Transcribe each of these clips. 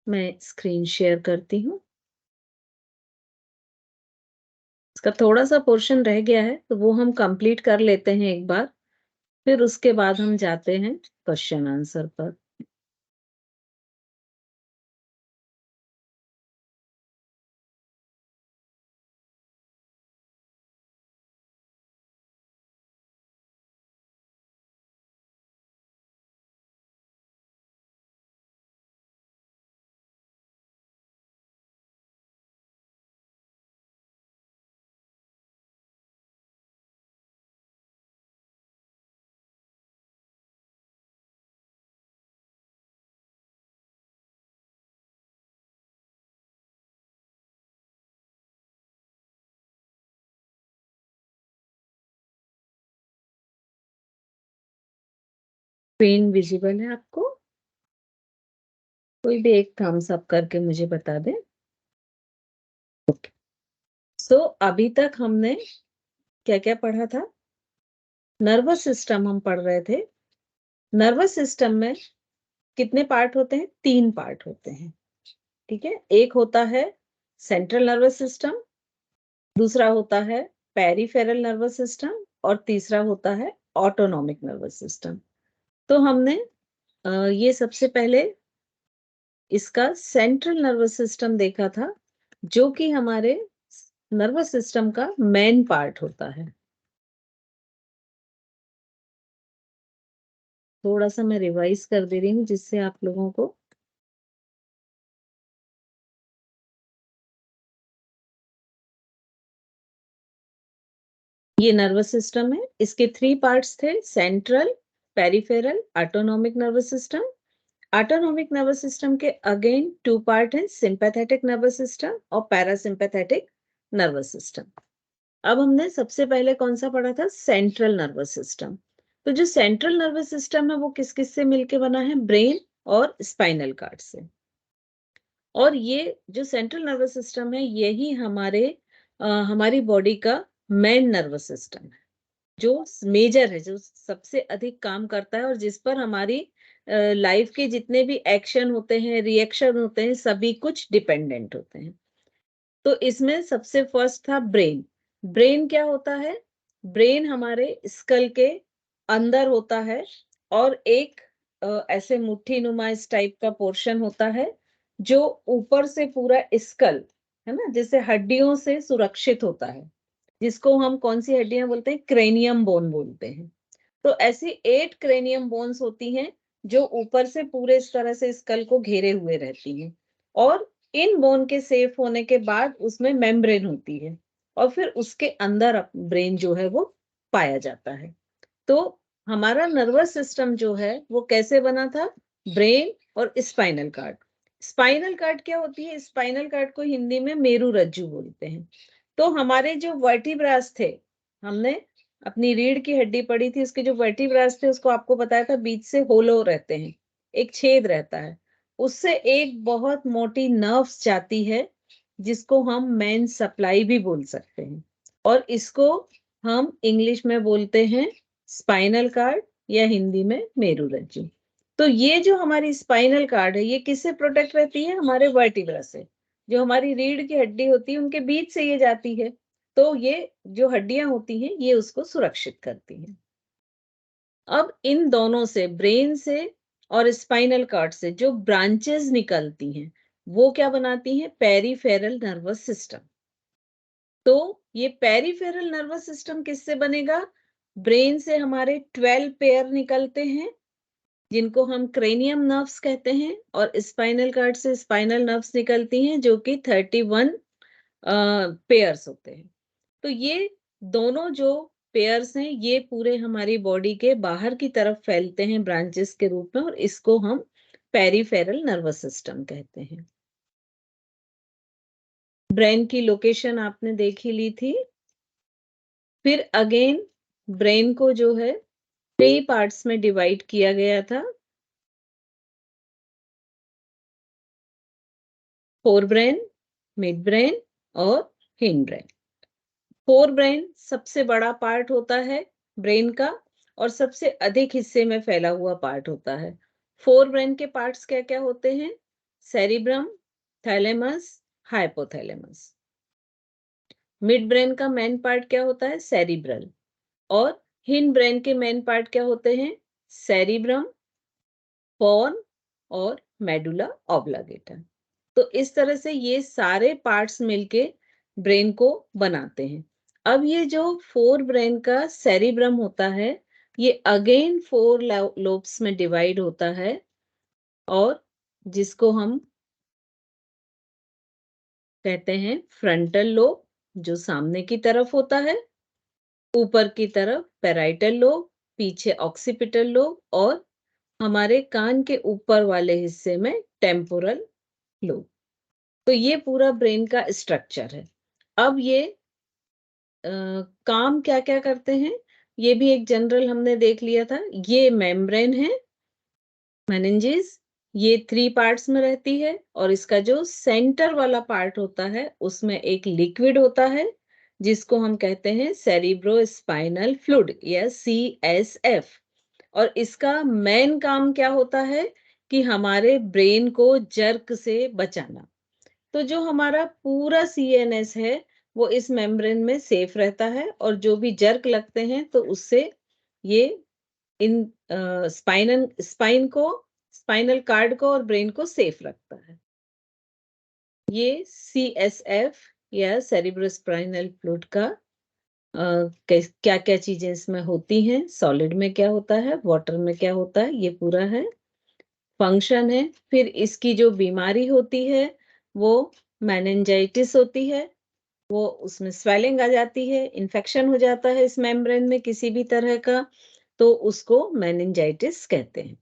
मैं screen share करती हूँ। इसका थोड़ा सा पोर्शन रह गया है तो वो हम कंप्लीट कर लेते हैं एक बार, फिर उसके बाद हम जाते हैं क्वेश्चन आंसर पर। स्क्रीन विजिबल है आपको? कोई भी एक थम्स अप करके मुझे बता दे। सो अभी तक हमने क्या क्या पढ़ा था? नर्वस सिस्टम हम पढ़ रहे थे। नर्वस सिस्टम में कितने पार्ट होते हैं? 3 पार्ट होते हैं। ठीक है, एक होता है सेंट्रल नर्वस सिस्टम, दूसरा होता है पेरिफेरल नर्वस सिस्टम और तीसरा होता है ऑटोनॉमिक नर्वस सिस्टम। तो हमने ये सबसे पहले इसका सेंट्रल नर्वस सिस्टम देखा था, जो कि हमारे नर्वस सिस्टम का मेन पार्ट होता है। थोड़ा सा मैं रिवाइज कर दे रही हूँ जिससे आप लोगों को ये नर्वस सिस्टम है। इसके 3 पार्ट्स थे, central, peripheral, autonomic nervous system. Autonomic nervous system के अगेन 2 पार्ट हैं, सिंपैथेटिक नर्वस सिस्टम और पैरासिम्पैथेटिक नर्वस सिस्टम। अब हमने सबसे पहले कौन सा पढ़ा था? Central nervous system. तो जो सेंट्रल नर्वस सिस्टम है वो किस किस से मिलके बना है? ब्रेन और स्पाइनल कार्ड से। और ये जो सेंट्रल नर्वस सिस्टम है यही हमारी बॉडी का मेन नर्वस सिस्टम है, जो मेजर है, जो सबसे अधिक काम करता है और जिस पर हमारी लाइफ के जितने भी एक्शन होते हैं, रिएक्शन होते हैं, सभी कुछ डिपेंडेंट होते हैं। तो इसमें सबसे फर्स्ट था ब्रेन। ब्रेन क्या होता है? ब्रेन हमारे स्कल के अंदर होता है और एक ऐसे मुट्ठी नुमा इस टाइप का पोर्शन होता है जो ऊपर से पूरा स्कल, है ना, जैसे हड्डियों से सुरक्षित होता है, जिसको हम कौन सी हड्डियां बोलते हैं? क्रेनियम बोन बोलते हैं। तो ऐसी 8 क्रेनियम बोन्स होती हैं जो ऊपर से पूरे इस तरह से स्कल को घेरे हुए रहती हैं, और इन बोन के सेफ होने के बाद उसमें मेम्ब्रेन होती है और फिर उसके अंदर ब्रेन जो है वो पाया जाता है। तो हमारा नर्वस सिस्टम जो है वो कैसे बना था? ब्रेन और स्पाइनल कार्ड। स्पाइनल कार्ड क्या होती है? स्पाइनल कार्ड को हिंदी में मेरू रज्जू बोलते हैं। तो हमारे जो वर्टिब्रास थे, हमने अपनी रीढ़ की हड्डी पड़ी थी, उसके जो वर्टिब्रास थे उसको आपको बताया था बीच से होलो रहते हैं, एक छेद रहता है, उससे एक बहुत मोटी नर्व्स जाती है जिसको हम मेन सप्लाई भी बोल सकते हैं, और इसको हम इंग्लिश में बोलते हैं स्पाइनल कार्ड या हिंदी में मेरुरज्जु। तो ये जो हमारी स्पाइनल कार्ड है ये किससे प्रोटेक्ट रहती है? हमारे वर्टिब्रा से। जो हमारी रीढ़ की हड्डी होती है उनके बीच से ये जाती है, तो ये जो हड्डियां होती हैं ये उसको सुरक्षित करती हैं। अब इन दोनों से, ब्रेन से और स्पाइनल कार्ड से जो ब्रांचेस निकलती हैं वो क्या बनाती हैं? Peripheral nervous system. तो ये पेरिफेरल नर्वस सिस्टम किससे बनेगा? ब्रेन से हमारे 12 पेयर निकलते हैं जिनको हम क्रेनियम नर्व्स कहते हैं, और स्पाइनल कार्ड से स्पाइनल नर्व्स निकलती हैं जो कि 31 पेयर्स होते हैं। तो ये दोनों जो पेयर्स हैं ये पूरे हमारी बॉडी के बाहर की तरफ फैलते हैं ब्रांचेस के रूप में, और इसको हम पेरिफेरल नर्वस सिस्टम कहते हैं। ब्रेन की लोकेशन आपने देख ही ली थी। फिर अगेन ब्रेन को जो है 3 पार्ट्स में डिवाइड किया गया था, फोर ब्रेन, मिड ब्रेन और हिंड ब्रेन। फोर ब्रेन सबसे बड़ा पार्ट होता है ब्रेन का और सबसे अधिक हिस्से में फैला हुआ पार्ट होता है। फोर ब्रेन के पार्ट्स क्या क्या होते हैं? Cerebrum, thalamus, hypothalamus. Mid brain का मेन पार्ट क्या होता है? सेरिब्रल। और हिंड ब्रेन के मेन पार्ट क्या होते हैं? सेरिब्रम, पॉन और मेडुला ऑब्लांगेटा। तो इस तरह से ये सारे पार्ट्स मिलके ब्रेन को बनाते हैं। अब ये जो फोर ब्रेन का सेरिब्रम होता है, ये अगेन फोर लोब्स में डिवाइड होता है, और जिसको हम कहते हैं फ्रंटल लोब, जो सामने की तरफ होता है, ऊपर की तरफ पैराइटल लोब, पीछे ऑक्सीपिटल लोब, और हमारे कान के ऊपर वाले हिस्से में टेम्पोरल लोब। तो ये पूरा ब्रेन का स्ट्रक्चर है। अब ये काम क्या क्या करते हैं, ये भी एक जनरल हमने देख लिया था। ये मेम्ब्रेन है, मेनिंजेस, ये 3 पार्ट्स में रहती है, और इसका जो सेंटर वाला पार्ट होता है उसमें एक लिक्विड होता है जिसको हम कहते हैं सेरिब्रोस्पाइनल फ्लूइड या CSF। और इसका मेन काम क्या होता है कि हमारे ब्रेन को जर्क से बचाना। तो जो हमारा पूरा CNS है वो इस मेम्ब्रेन में सेफ रहता है, और जो भी जर्क लगते हैं तो उससे ये इन स्पाइनल कार्ड को और ब्रेन को सेफ रखता है। ये CSF या सेरिब्रोस्पाइनल फ्लूइड का क्या क्या चीजें इसमें होती हैं, सॉलिड में क्या होता है, वाटर में क्या होता है, ये पूरा है, फंक्शन है। फिर इसकी जो बीमारी होती है वो मेनिंजाइटिस होती है, वो उसमें स्वेलिंग आ जाती है, इन्फेक्शन हो जाता है इस मेम्ब्रेन में किसी भी तरह का, तो उसको मेनिंजाइटिस कहते हैं।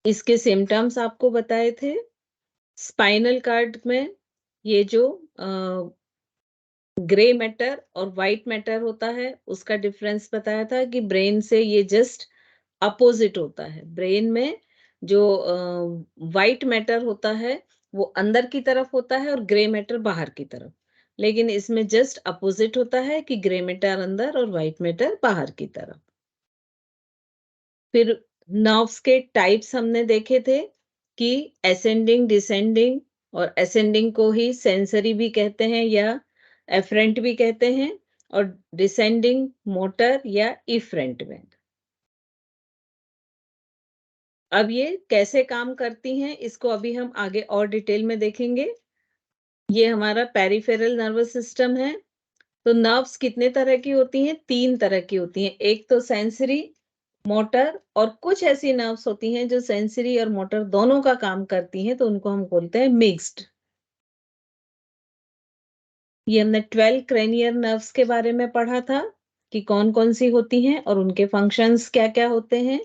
इसके सिम्टम्स आपको बताए थे। स्पाइनल कार्ड में ये जो ग्रे मैटर और व्हाइट मैटर होता है उसका डिफरेंस बताया था कि ब्रेन से ये जस्ट अपोजिट होता है। ब्रेन में जो व्हाइट मैटर होता है वो अंदर की तरफ होता है और ग्रे मैटर बाहर की तरफ, लेकिन इसमें जस्ट अपोजिट होता है कि ग्रे मैटर अंदर और व्हाइट मैटर बाहर की तरफ। फिर नर्व्स के टाइप्स हमने देखे थे कि असेंडिंग, डिसेंडिंग, और असेंडिंग को ही सेंसरी भी कहते हैं या एफरेंट भी कहते हैं, और डिसेंडिंग मोटर या इफरेंट में। अब ये कैसे काम करती हैं इसको अभी हम आगे और डिटेल में देखेंगे। ये हमारा पेरिफेरल नर्वस सिस्टम है। तो नर्व्स कितने तरह की होती हैं? 3 तरह की होती हैं। एक तो सेंसरी, मोटर, और कुछ ऐसी नर्व्स होती हैं जो सेंसरी और मोटर दोनों का काम करती हैं, तो उनको हम बोलते हैं मिक्स्ड। ये हमने 12 क्रेनियल नर्व्स के बारे में पढ़ा था कि कौन-कौन सी होती हैं और उनके फंक्शंस क्या-क्या होते हैं।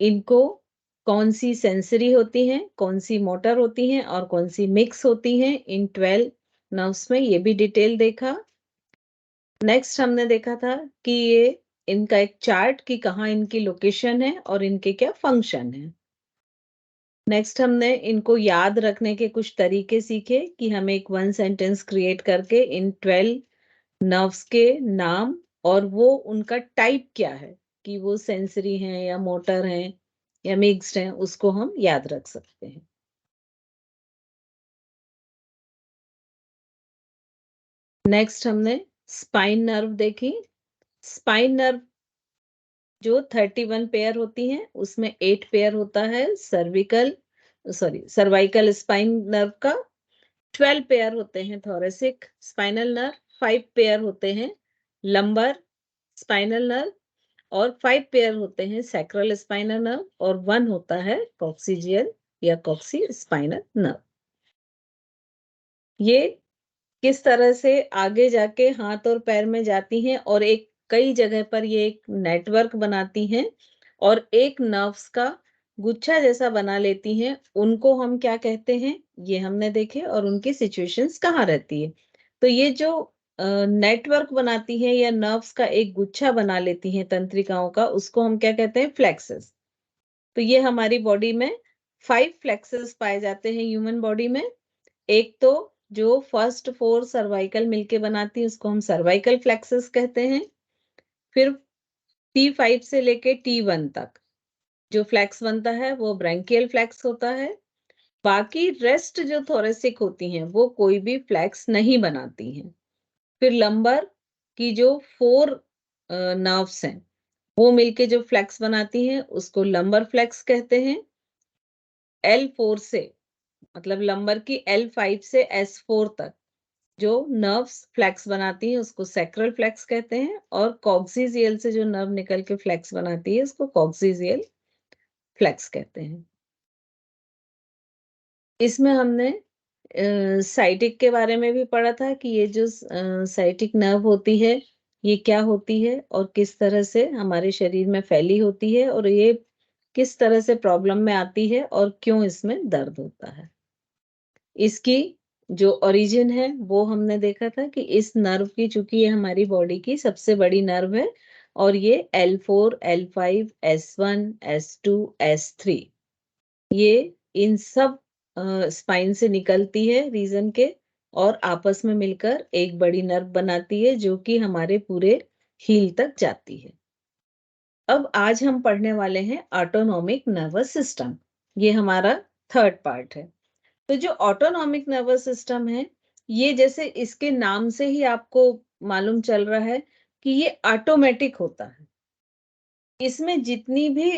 इनको कौन सी सेंसरी होती हैं, कौन सी मोटर होती हैं और कौन सी मिक्स होती हैं, इन 12 नर्व्स में, ये भी डिटेल देखा। नेक्स्ट हमने देखा था कि ये इनका एक चार्ट कि कहाँ इनकी लोकेशन है और इनके क्या फंक्शन है। नेक्स्ट हमने इनको याद रखने के कुछ तरीके सीखे कि हमें एक 1 सेंटेंस क्रिएट करके इन 12 नर्व्स के नाम और वो उनका टाइप क्या है, कि वो सेंसरी हैं या मोटर हैं या मिक्स्ड हैं, उसको हम याद रख सकते हैं। नेक्स्ट हमने स्पाइन नर्व देखी। स्पाइन नर्व जो 31 पेयर होती हैं उसमें 8 पेयर होता है सर्वाइकल स्पाइन नर्व का, 12 पेयर होते हैं थोरेसिक स्पाइनल नर्व, 5 पेयर होते हैं लंबर स्पाइनल नर्व, और 5 पेयर होते हैं सैक्रल स्पाइनल नर्व, और 1 होता है कॉक्सिजियल या कॉक्सी स्पाइनल नर्व। ये किस तरह से आगे जाके हाथ और पैर में जाती हैं और एक कई जगह पर ये एक नेटवर्क बनाती हैं और एक नर्व्स का गुच्छा जैसा बना लेती हैं, उनको हम क्या कहते हैं ये हमने देखे, और उनकी सिचुएशंस कहाँ रहती है। तो ये जो नेटवर्क बनाती हैं या नर्व्स का एक गुच्छा बना लेती हैं तंत्रिकाओं का, उसको हम क्या कहते हैं? फ्लेक्सेस। तो ये हमारी बॉडी में 5 फ्लेक्सेस पाए जाते हैं ह्यूमन बॉडी में। एक तो जो फर्स्ट 4 सर्वाइकल मिलके बनाती है उसको हम सर्वाइकल फ्लेक्सस कहते हैं। फिर T5 से लेके T1 तक जो फ्लैक्स बनता है वो ब्रैंकियल फ्लैक्स होता है। बाकी रेस्ट जो थोरेसिक होती हैं वो कोई भी फ्लैक्स नहीं बनाती हैं। फिर लंबर की जो 4 नर्व्स हैं वो मिलके जो फ्लैक्स बनाती हैं उसको लंबर फ्लैक्स कहते हैं। L4 से मतलब लंबर की L5 से S4 तक जो नर्व्स फ्लैक्स बनाती हैं उसको सैक्रल फ्लैक्स कहते हैं, और कॉक्सिजियल से जो नर्व निकल के फ्लैक्स बनाती है उसको कॉक्सिजियल फ्लैक्स कहते हैं। इसमें हमने साइटिक के बारे में भी पढ़ा था कि ये जो साइटिक नर्व होती है ये क्या होती है और किस तरह से हमारे शरीर में फैली होती है और ये किस तरह से प्रॉब्लम में आती है और क्यों इसमें दर्द होता है। इसकी जो ओरिजिन है वो हमने देखा था कि इस नर्व की, चूंकि ये हमारी बॉडी की सबसे बड़ी नर्व है और ये L4, L5, S1, S2, S3 ये इन सब स्पाइन से निकलती है रीजन के और आपस में मिलकर एक बड़ी नर्व बनाती है जो कि हमारे पूरे हील तक जाती है। अब आज हम पढ़ने वाले हैं ऑटोनॉमिक नर्वस सिस्टम। ये हमारा थर्ड पार्ट है। तो जो ऑटोनॉमिक नर्वस सिस्टम है ये जैसे इसके नाम से ही आपको मालूम चल रहा है कि ये ऑटोमेटिक होता है। इसमें जितनी भी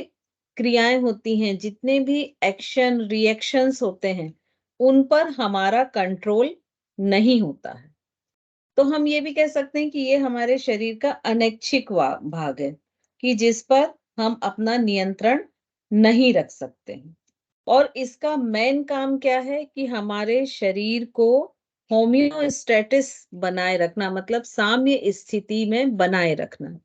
क्रियाएं होती हैं, जितने भी एक्शन रिएक्शंस होते हैं, उन पर हमारा कंट्रोल नहीं होता है। तो हम ये भी कह सकते हैं कि ये हमारे शरीर का अनैच्छिक भाग है कि जिस पर हम अपना नियंत्रण नहीं रख सकते हैं। और इसका मेन काम क्या है कि हमारे शरीर को होम्योस्टेटिस बनाए रखना, मतलब साम्य स्थिति में बनाए रखना।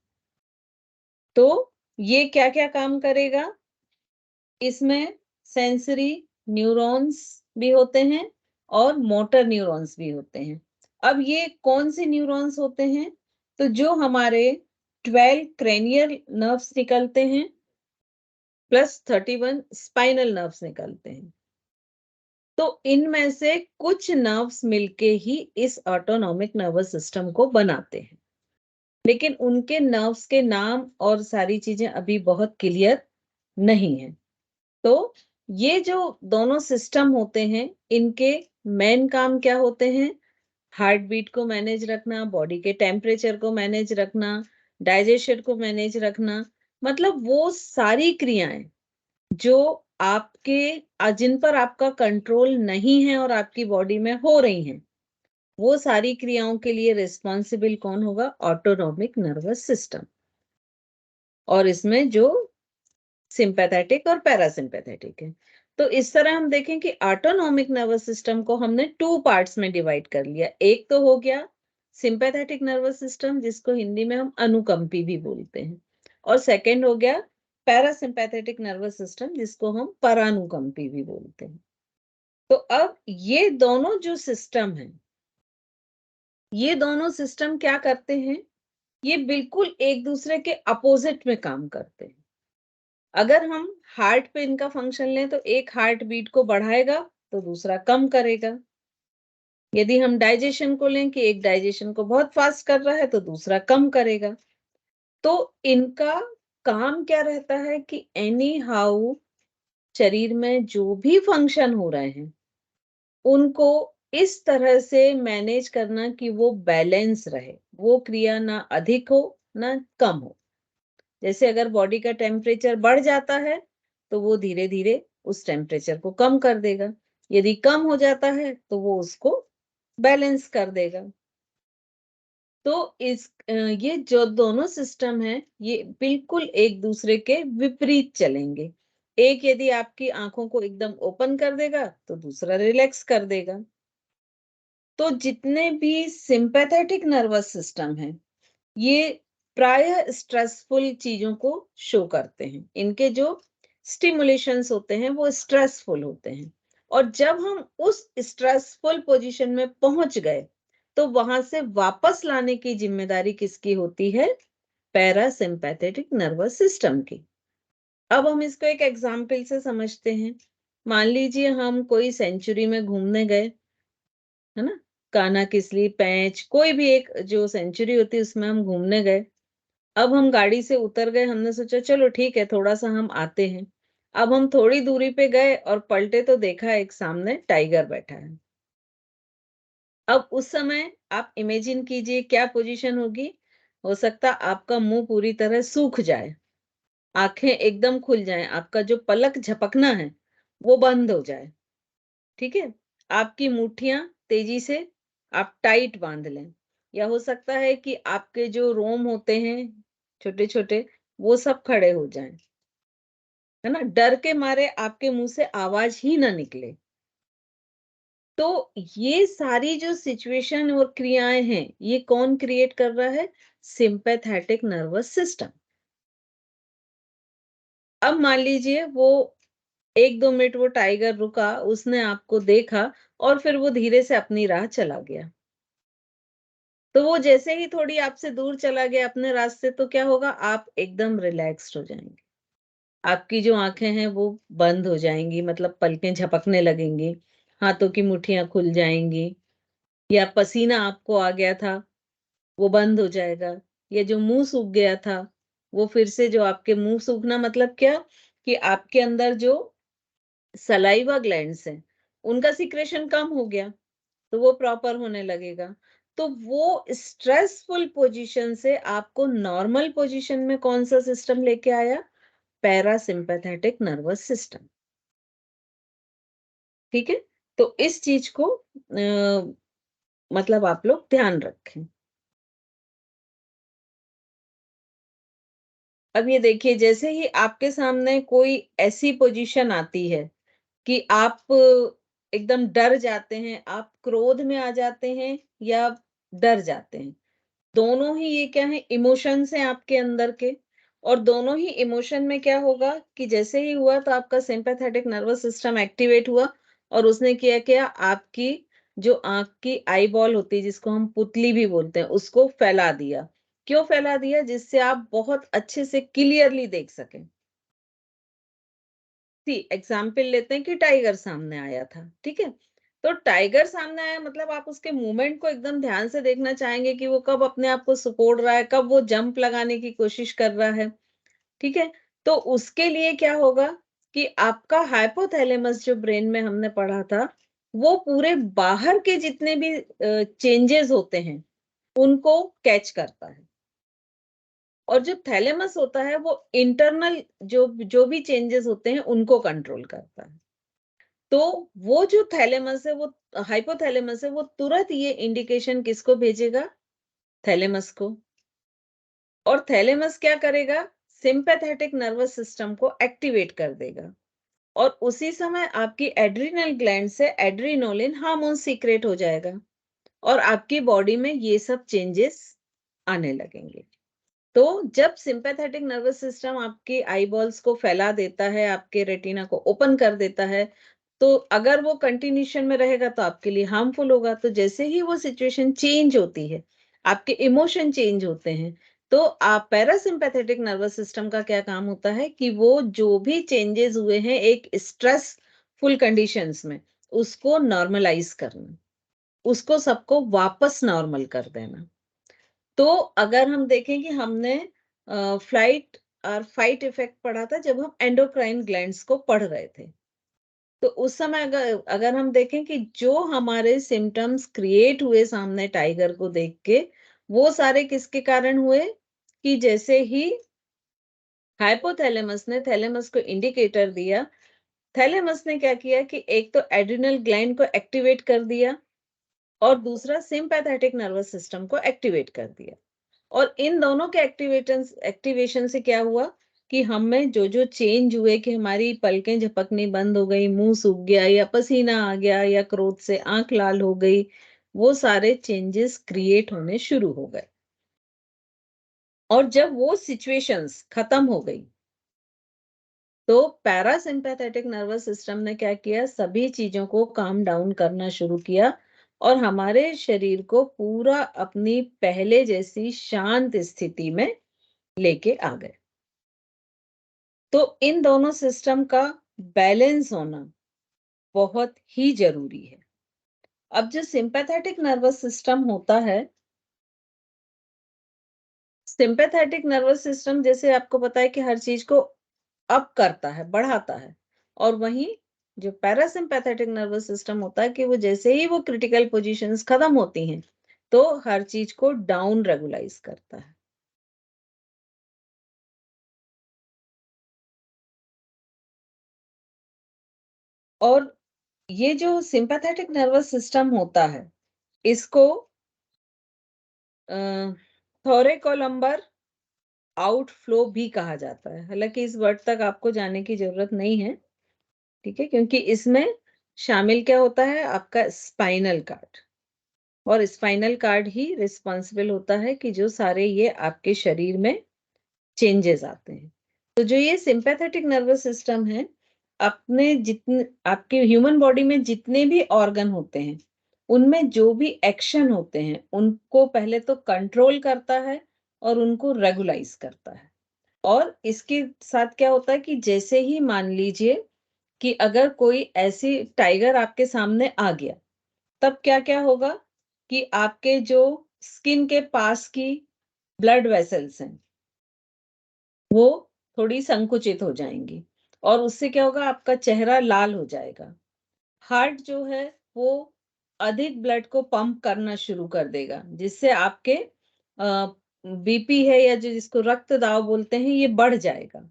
तो ये क्या क्या काम करेगा? इसमें सेंसरी न्यूरॉन्स भी होते हैं और मोटर न्यूरॉन्स भी होते हैं। अब ये कौन से न्यूरॉन्स होते हैं? तो जो हमारे 12 क्रेनियल नर्व्स निकलते हैं प्लस 31 स्पाइनल नर्व्स निकलते हैं। तो इनमें से कुछ नर्व्स मिलके ही इस ऑटोनॉमिक नर्वस सिस्टम को बनाते हैं, लेकिन उनके नर्व्स के नाम और सारी चीजें अभी बहुत क्लियर नहीं है। तो ये जो दोनों सिस्टम होते हैं इनके मेन काम क्या होते हैं? हार्ट बीट को मैनेज रखना, बॉडी के टेम्परेचर को मैनेज रखना, डाइजेशन को मैनेज रखना, मतलब वो सारी क्रियाएं जो आपके जिन पर आपका कंट्रोल नहीं है और आपकी बॉडी में हो रही हैं, वो सारी क्रियाओं के लिए रिस्पॉन्सिबल कौन होगा? Autonomic nervous system. और इसमें जो सिंपैथेटिक और पैरासिम्पैथेटिक है। तो इस तरह हम देखें कि ऑटोनॉमिक नर्वस सिस्टम को हमने 2 पार्ट्स में डिवाइड कर लिया। एक तो हो गया सिंपैथेटिक नर्वस सिस्टम जिसको हिंदी में हम अनुकंपी भी बोलते हैं, और सेकंड हो गया पैरासिम्पैथेटिक नर्वस सिस्टम जिसको हम परानुकंपी भी बोलते हैं। तो अब ये दोनों जो सिस्टम हैं, ये दोनों सिस्टम क्या करते हैं? ये बिल्कुल एक दूसरे के अपोजिट में काम करते हैं। अगर हम हार्ट पे इनका फंक्शन लें तो एक हार्ट बीट को बढ़ाएगा तो दूसरा कम करेगा। यदि हम डाइजेशन को लें कि एक डाइजेशन को बहुत फास्ट कर रहा है तो दूसरा कम करेगा। तो इनका काम क्या रहता है कि एनी हाउ शरीर में जो भी फंक्शन हो रहे हैं उनको इस तरह से मैनेज करना कि वो बैलेंस रहे, वो क्रिया ना अधिक हो ना कम हो। जैसे अगर बॉडी का टेम्परेचर बढ़ जाता है तो वो धीरे धीरे उस टेम्परेचर को कम कर देगा, यदि कम हो जाता है तो वो उसको बैलेंस कर देगा। तो ये जो दोनों सिस्टम है ये बिल्कुल एक दूसरे के विपरीत चलेंगे। एक यदि आपकी आंखों को एकदम ओपन कर देगा तो दूसरा रिलैक्स कर देगा। तो जितने भी सिंपैथेटिक नर्वस सिस्टम है ये प्राय स्ट्रेसफुल चीजों को शो करते हैं। इनके जो स्टिमुलेशंस होते हैं वो स्ट्रेसफुल होते हैं, और जब हम उस स्ट्रेसफुल पोजीशन में पहुंच गए तो वहां से वापस लाने की जिम्मेदारी किसकी होती है? पैरासिम्पैथेटिक नर्वस सिस्टम की। अब हम इसको एक एग्जाम्पल से समझते हैं। मान लीजिए हम कोई सेंचुरी में घूमने गए, है ना, कान्हा किसली पैंच कोई भी एक जो सेंचुरी होती है उसमें हम घूमने गए। अब हम गाड़ी से उतर गए, हमने सोचा चलो ठीक है थोड़ा सा हम आते हैं। अब हम थोड़ी दूरी पे गए और पलटे तो देखा एक सामने टाइगर बैठा है। अब उस समय आप इमेजिन कीजिए क्या पोजीशन होगी। हो सकता आपका मुंह पूरी तरह सूख जाए, आंखें एकदम खुल जाएं, आपका जो पलक झपकना है वो बंद हो जाए। ठीक है, आपकी मुट्ठियां तेजी से आप टाइट बांध लें, या हो सकता है कि आपके जो रोम होते हैं छोटे छोटे वो सब खड़े हो जाएं, है ना, डर के मारे आपके मुंह से आवाज ही ना निकले। तो ये सारी जो सिचुएशन और क्रियाएं हैं ये कौन क्रिएट कर रहा है? Sympathetic nervous system. अब मान लीजिए वो 1-2 मिनट वो टाइगर रुका, उसने आपको देखा और फिर वो धीरे से अपनी राह चला गया। तो वो जैसे ही थोड़ी आपसे दूर चला गया अपने रास्ते, तो क्या होगा? आप एकदम रिलैक्स्ड हो जाएंगे। आपकी जो आंखें हैं वो बंद हो जाएंगी, मतलब पलकें झपकने लगेंगी, हाथों की मुट्ठियां खुल जाएंगी, या पसीना आपको आ गया था वो बंद हो जाएगा, या जो मुंह सूख गया था वो फिर से, जो आपके मुंह सूखना मतलब क्या, कि आपके अंदर जो सलाइवा ग्लैंड्स हैं उनका सिक्रेशन कम हो गया, तो वो प्रॉपर होने लगेगा। तो वो स्ट्रेसफुल पोजीशन से आपको नॉर्मल पोजीशन में कौन सा सिस्टम लेके आया? Parasympathetic nervous system. ठीक है, तो इस चीज को मतलब आप लोग ध्यान रखें। अब ये देखिए, जैसे ही आपके सामने कोई ऐसी पोजीशन आती है कि आप एकदम डर जाते हैं, आप क्रोध में आ जाते हैं या डर जाते हैं, दोनों ही ये क्या है? इमोशंस हैं आपके अंदर के। और दोनों ही इमोशन में क्या होगा कि जैसे ही हुआ तो आपका सिंपैथेटिक नर्वस सिस्टम एक्टिवेट हुआ, और उसने क्या किया? आपकी जो आंख की आई बॉल होती है, जिसको हम पुतली भी बोलते हैं, उसको फैला दिया। क्यों फैला दिया? जिससे आप बहुत अच्छे से क्लियरली देख सकें। सी एग्जाम्पल लेते हैं कि टाइगर सामने आया था, ठीक है, तो टाइगर सामने आया मतलब आप उसके मूवमेंट को एकदम ध्यान से देखना चाहेंगे कि वो कब अपने आप को सिकोड़ रहा है, कब वो जंप लगाने की कोशिश कर रहा है। ठीक है, तो उसके लिए क्या होगा कि आपका हाइपोथैलेमस, जो ब्रेन में हमने पढ़ा था, वो पूरे बाहर के जितने भी चेंजेस होते हैं उनको कैच करता है, और जो थैलेमस होता है वो इंटरनल जो जो भी चेंजेस होते हैं उनको कंट्रोल करता है। तो वो जो थैलेमस है, वो हाइपोथैलेमस है, वो तुरंत ये इंडिकेशन किसको भेजेगा? थैलेमस को। और थैलेमस क्या करेगा? सिंपैथेटिक नर्वस सिस्टम को एक्टिवेट कर देगा, और उसी समय आपकी एड्रिनल ग्लैंड से एड्रिनोलिन हार्मोन सीक्रेट हो जाएगा, और आपकी बॉडी में ये सब चेंजेस आने लगेंगे। तो जब सिंपैथेटिक नर्वस सिस्टम आपके आईबॉल्स को फैला देता है, आपके रेटिना को ओपन कर देता है, तो अगर वो कंटिन्यूशन में रहेगा तो आपके लिए हार्मफुल होगा। तो जैसे ही वो सिचुएशन चेंज होती है, आपके इमोशन चेंज होते हैं, तो आप पैरासिम्पैथेटिक नर्वस सिस्टम का क्या काम होता है कि वो जो भी चेंजेस हुए हैं एक स्ट्रेसफुल कंडीशंस में, उसको नॉर्मलाइज करना, उसको सबको वापस नॉर्मल कर देना। तो अगर हम देखें कि हमने फ्लाइट और फाइट इफेक्ट पढ़ा था जब हम एंडोक्राइन ग्लैंड्स को पढ़ रहे थे, तो उस समय अगर अगर हम देखें कि जो हमारे सिम्टम्स क्रिएट हुए सामने टाइगर को देख के, वो सारे किसके कारण हुए? कि जैसे ही हाइपोथैलेमस ने थैलेमस को इंडिकेटर दिया, थैलेमस ने क्या किया कि एक तो एड्रिनल ग्लैंड को एक्टिवेट कर दिया, और दूसरा सिंपैथेटिक नर्वस सिस्टम को एक्टिवेट कर दिया। और इन दोनों के एक्टिवेशन से क्या हुआ कि हमें जो जो चेंज हुए, कि हमारी पलकें झपकनी बंद हो गई, मुंह सूख गया, या पसीना आ गया, या क्रोध से आंख लाल हो गई, वो सारे चेंजेस क्रिएट होने शुरू हो गए। और जब वो सिचुएशंस खत्म हो गई, तो पैरासिम्पैथेटिक नर्वस सिस्टम ने क्या किया? सभी चीजों को काम डाउन करना शुरू किया, और हमारे शरीर को पूरा अपनी पहले जैसी शांत स्थिति में लेके आ गए। तो इन दोनों सिस्टम का बैलेंस होना बहुत ही जरूरी है। अब जो सिंपैथेटिक नर्वस सिस्टम होता है, सिंपैथेटिक नर्वस सिस्टम जैसे आपको पता है कि हर चीज को अप करता है, बढ़ाता है। और वहीं जो पैरासिम्पैथेटिक नर्वस सिस्टम होता है कि वो जैसे ही वो क्रिटिकल पोजीशंस खत्म होती हैं, तो हर चीज को डाउन रेगुलाइज करता है। और ये जो सिंपैथेटिक नर्वस सिस्टम होता है, इसको थोरेकोलम्बर आउटफ्लो भी कहा जाता है। हालांकि इस वर्ड तक आपको जाने की जरूरत नहीं है, ठीक है, क्योंकि इसमें शामिल क्या होता है, आपका स्पाइनल कार्ड। और स्पाइनल कार्ड ही रिस्पॉन्सिबल होता है कि जो सारे ये आपके शरीर में चेंजेस आते हैं। तो जो ये सिंपैथेटिक नर्वस सिस्टम है, अपने जितने आपके ह्यूमन बॉडी में जितने भी ऑर्गन होते हैं, उनमें जो भी एक्शन होते हैं, उनको पहले तो कंट्रोल करता है और उनको रेगुलाइज करता है। और इसके साथ क्या होता है कि जैसे ही मान लीजिए कि अगर कोई ऐसी टाइगर आपके सामने आ गया, तब क्या-क्या होगा कि आपके जो स्किन के पास की ब्लड वेसल्स हैं, वो थोड़ी संकुचित हो जाएँगी और उससे क्या होगा, आपका चेहरा लाल हो जाएगा। हार्ट जो है, वो अधिक ब्लड को पंप करना शुरू कर देगा, जिससे आपके बीपी है या जो जिसको रक्त दाब बोलते हैं, ये बढ़ जाएगा।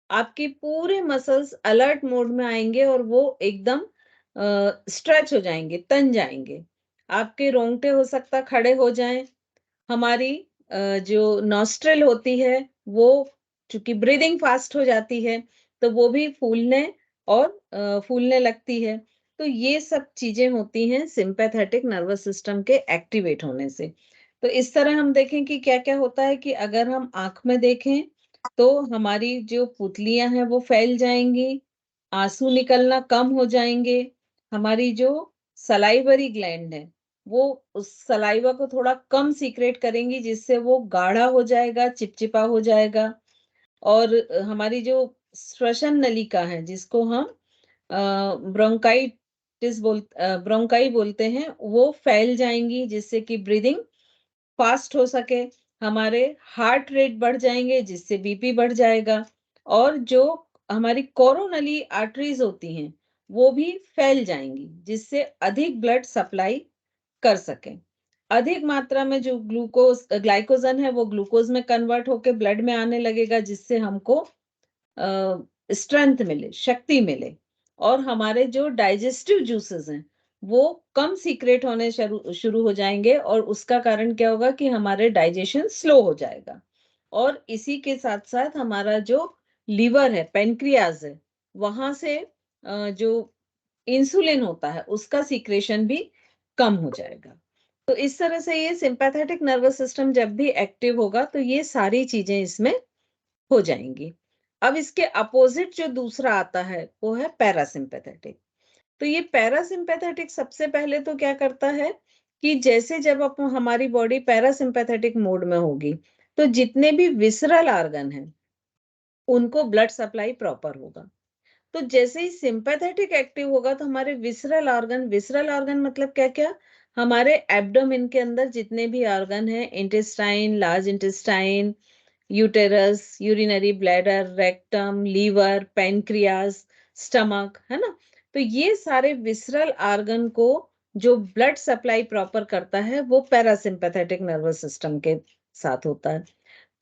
आपके पूरे मसल्स अलर्ट मोड में आएँगे और वो एकदम स्ट्रेच हो जाएँगे, तन जाएँगे। आपके रोंगटे हो सकता है खड़े हो जाएँ। हमारी जो नॉस्ट्रिल होती है, वो चूँकि ब्रीदिंग फास्ट हो जाती है, तो वो भी फूलने और फूलने लगती है। तो ये सब चीज़ें होती हैं सिम्पैथेटिक नर्वस सिस्टम के एक्टिवेट होने से। तो इस तरह हम देखें कि क्या-क्या होता है कि अगर हम आँख में देखें, तो हमारी जो पुतलियाँ हैं वो फैल जाएँगी, आँसू निकलना कम हो जाएँगे, हमारी जो सलाइवरी ग्लैंड है, वो उस सलाइवा को थोड़ा कम सीक्रेट करेंगी जिससे वो गाढ़ा हो जाएगा, चिपचिपा हो जाएगा। और हमारी जो श्वसन नलिका है जिसको हम ब्रोंकाई बोलते हैं, वो फैल जाएँगी जिससे कि ब्रीदिंग फास्ट हो सके, हमारे हार्ट रेट बढ़ जाएँगे जिससे बीपी बढ़ जाएगा और जो हमारी कोरोनरी आर्टरीज़ होती हैं, वो भी फैल जाएँगी, जिससे अधिक ब्लड सप्लाई कर सकें। अधिक मात्रा में जो ग्लाइकोजन है, वो ग्लूकोज़ में कन्वर्ट होके ब्लड में आने लगेगा, जिससे हमको स्ट्रेंथ मिले, शक्ति मिले और हमारे जो डाइजेस्टिव जूसेस हैं, वो कम सीक्रेट होने शुरू शुरू हो जाएँगे और उसका कारण क्या होगा कि हमारे डाइजेशन स्लो हो जाएगा। और इसी के साथ-साथ हमारा जो लिवर है, पैनक्रियाज़ है, वहाँ से जो इंसुलिन होता है, उसका सीक्रेशन भी कम हो जाएगा। तो इस तरह से ये सिम्पैथेटिक नर्वस सिस्टम जब भी एक्टिव होगा, तो ये सारी चीज़ें इसमें हो जाएँगी। अब इसके अपोज़िट जो दूसरा आता है, वो है पैरासिम्पैथेटिक। तो ये पैरासिम्पैथेटिक सबसे पहले तो क्या करता है कि जैसे जब हमारी बॉडी पैरासिम्पैथेटिक मोड में होगी, तो जितने भी विसरल ऑर्गन हैं, उनको ब्लड सप्लाई प्रॉपर होगा। तो जैसे ही सिम्पैथेटिक एक्टिव होगा, तो हमारे विसरल ऑर्गन मतलब क्या-क्या? हमारे एब्डोमेन के अंदर जितने भी ऑर्गन हैं, intestine, large intestine, uterus, urinary bladder, rectum, liver, pancreas, stomach, है ना? तो ये सारे विसरल ऑर्गन को जो ब्लड सप्लाई प्रॉपर करता है, वो पैरासिम्पैथेटिक नर्वस सिस्टम के साथ होता है।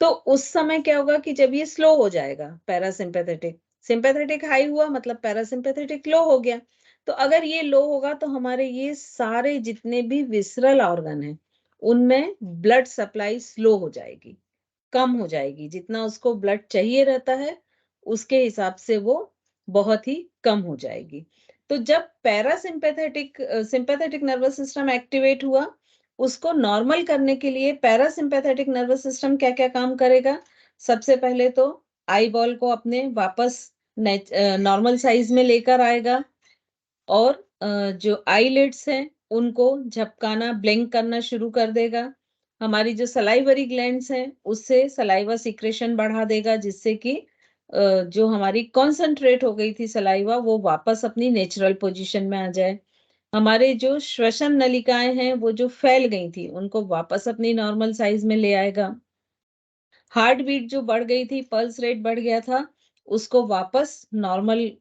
तो उस समय क्या होगा कि जब ये स्लो हो जाएगा पैरासिम्पैथेटिक, सिम्पैथेटिक हाई हुआ मतलब पैरासिम्पैथेटिक लो हो गया। तो अगर ये लो होगा तो हमारे ये सारे जितने भी विसरल ऑर्गन हैं, उनमें ब्लड सप्लाई स्लो हो जाएगी। कम हो जाएगी, जितना उसको ब्लड चाहिए रहता है, उसके हिसाब से वो बहुत ही कम हो जाएगी। तो जब सिम्पैथेटिक नर्वस सिस्टम एक्टिवेट हुआ, उसको नॉर्मल करने के लिए पैरासिम्पैथेटिक नर्वस सिस्टम क्या-क्या काम करेगा? सबसे पहले तो आई बॉल को अपने वापस नॉर्मल साइज़ में लेकर आएगा और जो आईलिड्स हैं, उनको झपकाना, ब्लिंक करना शुरू कर देगा। हमारी जो सलाइवरी ग्लैंड्स हैं, उससे सलाइवा सीक्रेशन बढ़ा देगा, जिससे कि जो हमारी कॉन्सन्ट्रेट हो गई थी सलाइवा, वो वापस अपनी नेचुरल पोज़ीशन में आ जाए। हमारे जो श्वसन नलिकाएँ हैं, वो जो फैल गई थी, उनको वापस अपनी नॉर्मल साइज़ में ले आएगा। हार्ट बीट जो बढ़ गई थी, पल्स रेट बढ़ गया था, उसको वापस नॉर्मल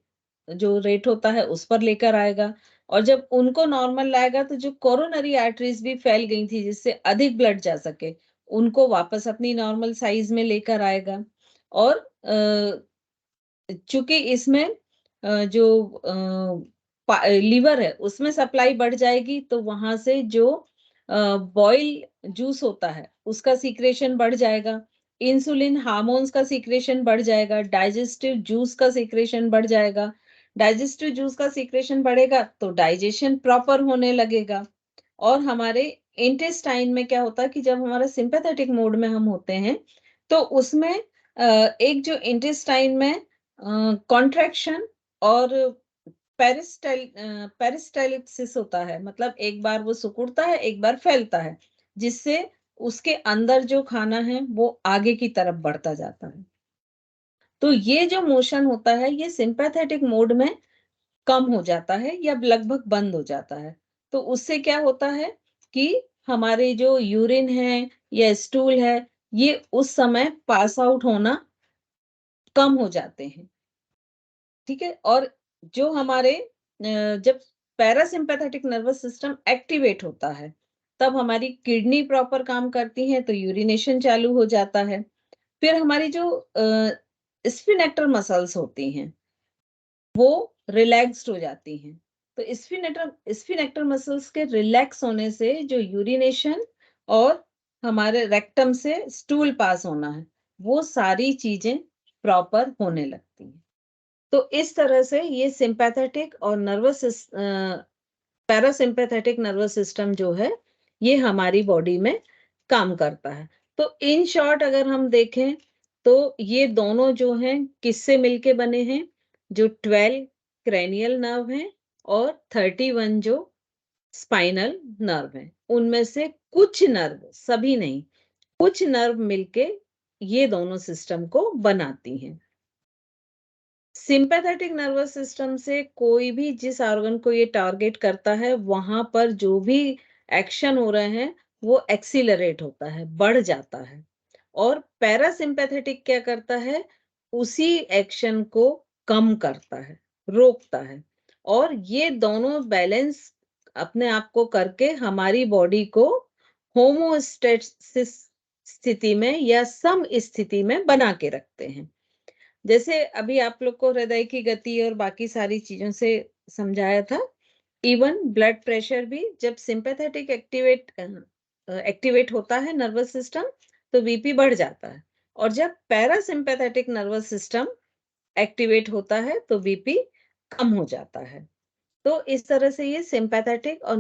जो रेट होता है उस पर लेकर आएगा। और जब उनको नॉर्मल लाएगा तो जो कोरोनरी आर्टरीज भी फैल गई थी जिससे अधिक ब्लड जा सके, उनको वापस अपनी नॉर्मल साइज में लेकर आएगा। और चूंकि इसमें जो लीवर है उसमें सप्लाई बढ़ जाएगी, तो वहां से जो बॉयल जूस होता है उसका सीक्रेशन बढ़ जाएगा, इंसुलिन हार्मोन्स का सीक्रेशन बढ़ जाएगा, डाइजेस्टिव जूस का सीक्रेशन बढ़ जाएगा। डाइजेस्टिव जूस का सीक्रेशन बढ़ेगा तो डाइजेशन प्रॉपर होने लगेगा। और हमारे इंटेस्टाइन में क्या होता है कि जब हमारा सिंपैथेटिक मोड में हम होते हैं तो उसमें एक जो इंटेस्टाइन में कॉन्ट्रैक्शन और पेरिस्टालिसिस होता है, मतलब एक बार वो सिकुड़ता है एक बार फैलता है, जिससे उसके अंदर जो खाना है वो आगे की तरफ बढ़ता जाता है। तो ये जो मोशन होता है ये सिंपैथेटिक मोड में कम हो जाता है या लगभग बंद हो जाता है। तो उससे क्या होता है कि हमारे जो यूरिन है या स्टूल है ये उस समय पास आउट होना कम हो जाते हैं। ठीक है। और जो हमारे जब पैरासिम्पैथेटिक नर्वस सिस्टम एक्टिवेट होता है तब हमारी किडनी प्रॉपर काम करती है तो यूरिनेशन चालू हो जाता है। फिर हमारी जो स्फिनेक्टर मसल्स होती हैं वो रिलैक्स्ड हो जाती हैं। तो स्फिनेक्टर मसल्स के रिलैक्स होने से जो यूरिनेशन और हमारे रेक्टम से स्टूल पास होना है वो सारी चीजें प्रॉपर होने लगती हैं। तो इस तरह से ये सिंपैथेटिक और पैरासिम्पैथेटिक नर्वस सिस्टम जो है ये हमारी बॉडी में काम करता है। तो इन शॉर्ट अगर हम देखें तो ये दोनों जो हैं किससे मिलके बने हैं, जो 12 क्रेनियल नर्व हैं और 31 जो स्पाइनल नर्व हैं, उनमें से कुछ नर्व, सभी नहीं, कुछ नर्व मिलके ये दोनों सिस्टम को बनाती हैं। सिंपैथेटिक नर्वस सिस्टम से कोई भी जिस ऑर्गन को ये टारगेट करता है वहां पर जो भी एक्शन हो रहे हैं वो एक्सीलरेट होता है, बढ़ जाता है। और पैरासिम्पैथेटिक क्या करता है, उसी एक्शन को कम करता है, रोकता है। और ये दोनों बैलेंस अपने आप को करके हमारी बॉडी को होमोस्टेसिस स्थिति में या सम स्थिति में बना के रखते हैं। जैसे अभी आप लोग को हृदय की गति और बाकी सारी चीजों से समझाया था, इवन ब्लड प्रेशर भी जब सिंपैथेटिक एक्टिवेट होता है नर्वस सिस्टम तो बीपी बढ़ जाता है, और जब पैरासिम्पैथेटिक नर्वस सिस्टम एक्टिवेट होता है तो बीपी कम हो जाता है। तो इस तरह से ये सिंपैथेटिक और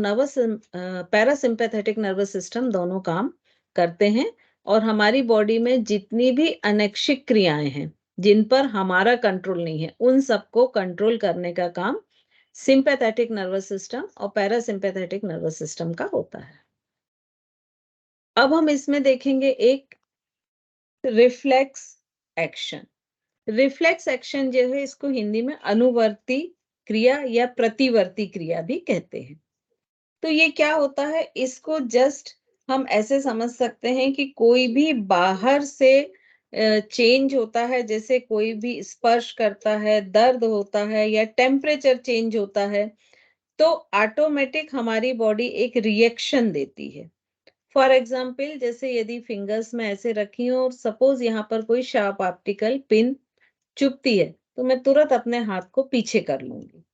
पैरासिम्पैथेटिक नर्वस सिस्टम दोनों काम करते हैं। और हमारी बॉडी में जितनी भी अनैच्छिक क्रियाएं हैं जिन पर हमारा कंट्रोल नहीं है उन सबको कंट्रोल करने का काम सिंपैथेटिक नर्वस सिस्टम और पैरासिम्पैथेटिक नर्वस सिस्टम का होता है। अब हम इसमें देखेंगे एक रिफ्लेक्स एक्शन। रिफ्लेक्स एक्शन जो है इसको हिंदी में अनुवर्ती क्रिया या प्रतिवर्ती क्रिया भी कहते हैं। तो ये क्या होता है, इसको जस्ट हम ऐसे समझ सकते हैं कि कोई भी बाहर से चेंज होता है, जैसे कोई भी स्पर्श करता है, दर्द होता है या टेम्परेचर चेंज होता है, तो ऑटोमेटिक हमारी बॉडी एक रिएक्शन देती है। फॉर एग्जाम्पल जैसे यदि फिंगर्स में ऐसे रखी हो और सपोज यहाँ पर कोई शार्प ऑप्टिकल पिन चुभती है तो मैं तुरंत अपने हाथ को पीछे कर लूंगी।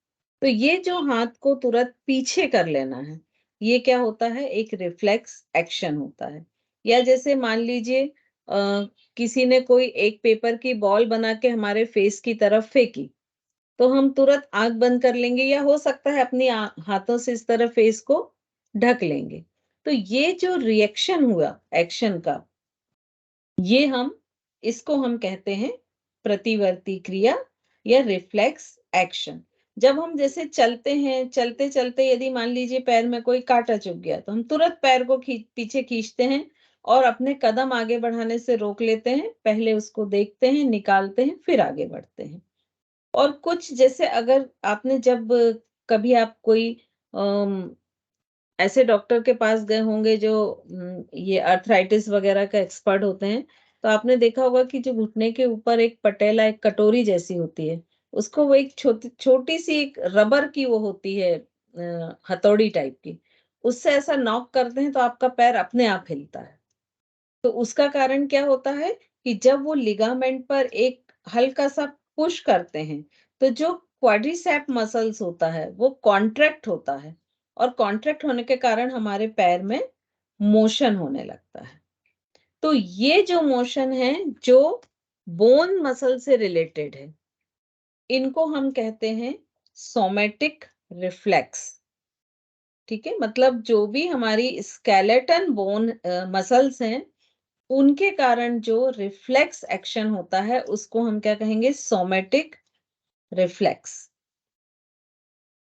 तो ये जो हाथ को तुरंत पीछे कर लेना है ये क्या होता है, एक रिफ्लेक्स एक्शन होता है। या जैसे मान लीजिए किसी ने कोई एक पेपर की बॉल बना के हमारे फेस की तरफ फेंकी तो हम तुरंत आंख बंद कर लेंगे या हो सकता है अपनी हाथों से इस तरह फेस को ढक लेंगे। तो ये जो रिएक्शन हुआ एक्शन का, ये इसको हम कहते हैं प्रतिवर्ती क्रिया या रिफ्लेक्स एक्शन। जब हम जैसे चलते हैं, चलते चलते यदि मान लीजिए पैर में कोई कांटा चुभ गया तो हम तुरंत पैर को पीछे खींचते हैं और अपने कदम आगे बढ़ाने से रोक लेते हैं, पहले उसको देखते हैं, निकालते हैं, फिर आगे बढ़ते हैं। और कुछ जैसे अगर आपने जब कभी आप कोई ऐसे डॉक्टर के पास गए होंगे जो ये अर्थराइटिस वगैरह का एक्सपर्ट होते हैं, तो आपने देखा होगा कि जो घुटने के ऊपर एक पटेला, एक कटोरी जैसी होती है, उसको वो एक छोटी सी एक रबर की वो होती है, हथौड़ी टाइप की, उससे ऐसा नॉक करते हैं तो आपका पैर अपने आप हिलता है। तो उसका कारण क्या होता है कि जब वो लिगामेंट पर एक हल्का सा पुश करते हैं, तो जो क्वाड्रिसेप मसल्स होता है वो कॉन्ट्रैक्ट होता है, और कॉन्ट्रैक्ट होने के कारण हमारे पैर में मोशन होने लगता है। तो ये जो मोशन है, जो बोन मसल से रिलेटेड है, इनको हम कहते हैं सोमैटिक रिफ्लेक्स। ठीक है, मतलब जो भी हमारी स्केलेटन बोन मसल्स हैं, उनके कारण जो रिफ्लेक्स एक्शन होता है, उसको हम क्या कहेंगे? Somatic reflex.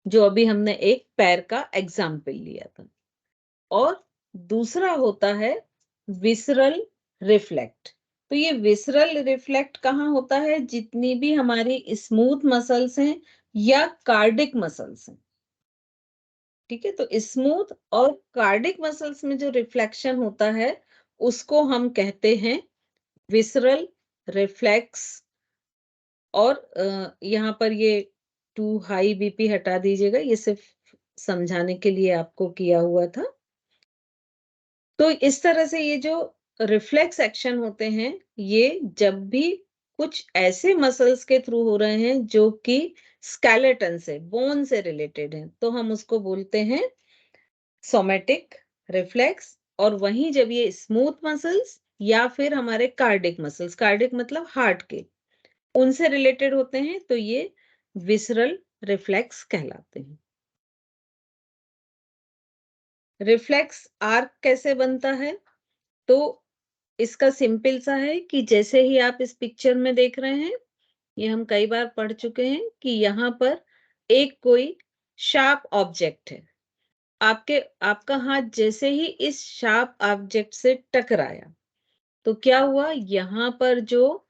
जो अभी हमने एक पैर का एग्जाम्पल लिया था। और दूसरा होता है विसरल रिफ्लेक्ट। तो ये विसरल रिफ्लेक्ट कहाँ होता है? जितनी भी हमारी स्मूथ मसल्स हैं या कार्डिक मसल्स हैं, ठीक है, तो स्मूथ और कार्डिक मसल्स में जो रिफ्लेक्शन होता है, उसको हम कहते हैं विसरल रिफ्लेक्स। और यहाँ पर ये टू हाई बीपी हटा दीजिएगा, ये सिर्फ समझाने के लिए आपको किया हुआ था। तो इस तरह से ये जो रिफ्लेक्स एक्शन होते हैं, ये जब भी कुछ ऐसे मसल्स के थ्रू हो रहे हैं जो कि स्केलेटन से, बोन से रिलेटेड हैं, तो हम उसको बोलते हैं सोमैटिक रिफ्लेक्स। और वहीं जब ये स्मूथ मसल्स या फिर हमारे कार्डिक मसल्स, कार्डिक मतलब हार्ट के, उनसे रिलेटेड होते हैं, तो ये विसरल रिफ्लेक्स कहलाते हैं। रिफ्लेक्स आर्क कैसे बनता है? तो इसका सिंपल सा है कि जैसे ही आप इस पिक्चर में देख रहे हैं, ये हम कई बार पढ़ चुके हैं कि यहाँ पर एक कोई शार्प ऑब्जेक्ट है। आपका हाथ जैसे ही इस शार्प ऑब्जेक्ट से टकराया, तो क्या हुआ? यहाँ पर जो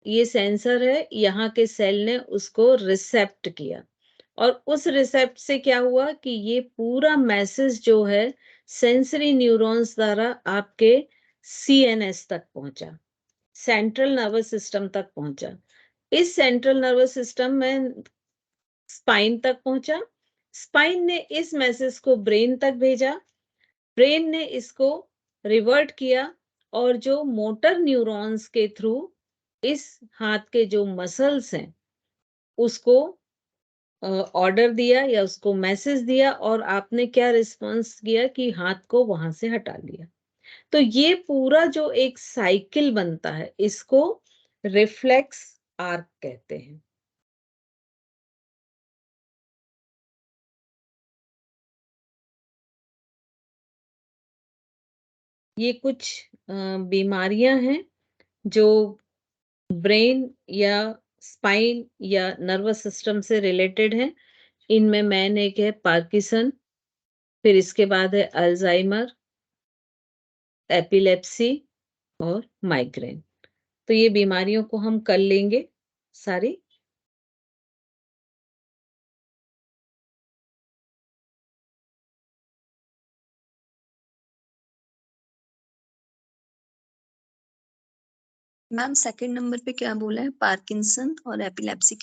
ये सेंसर है, यहाँ के सेल ने उसको रिसेप्ट किया, और उस रिसेप्ट से क्या हुआ कि ये पूरा मैसेज जो है सेंसरी न्यूरॉन्स द्वारा आपके सीएनएस तक पहुंचा, सेंट्रल नर्वस सिस्टम तक पहुंचा। इस सेंट्रल नर्वस सिस्टम में स्पाइन तक पहुंचा, स्पाइन ने इस मैसेज को ब्रेन तक भेजा, ब्रेन ने इसको रिवर्ट किया, और जो मोटर न्यूरॉन्स के थ्रू इस हाथ के जो मसल्स हैं, उसको ऑर्डर दिया या उसको मैसेज दिया, और आपने क्या रिस्पॉन्स किया कि हाथ को वहां से हटा लिया। तो ये पूरा जो एक साइकिल बनता है, इसको रिफ्लेक्स आर्क कहते हैं। ये कुछ बीमारियां हैं जो ब्रेन या स्पाइन या नर्वस सिस्टम से रिलेटेड हैं। इनमें मेन एक है पार्किंसन, फिर इसके बाद है अल्जाइमर, एपिलेप्सी और माइग्रेन। तो ये बीमारियों को हम कर लेंगे सारी। मैम सेकंड नंबर पे क्या बोला है? पार्किंसन और एपिलेप्सी